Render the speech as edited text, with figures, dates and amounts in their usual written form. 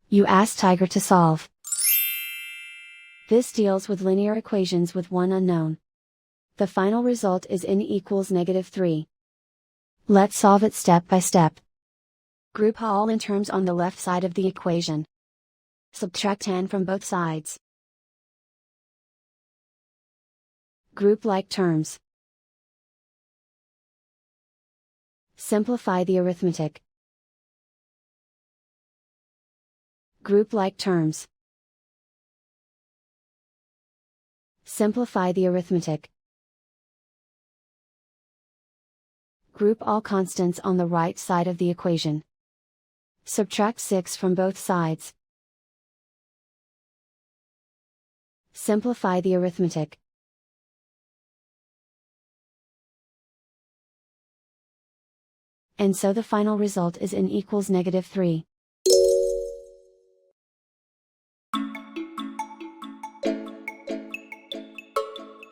You ask Tiger to solve. This deals with linear equations with one unknown. The final result is n equals -3. Let's solve it step by step. Group all n terms on the left side of the equation. Subtract n from both sides. Group like terms. Simplify the arithmetic. Group like terms. Simplify the arithmetic. Group all constants on the right side of the equation. Subtract 6 from both sides. Simplify the arithmetic. And so the final result is n equals -3.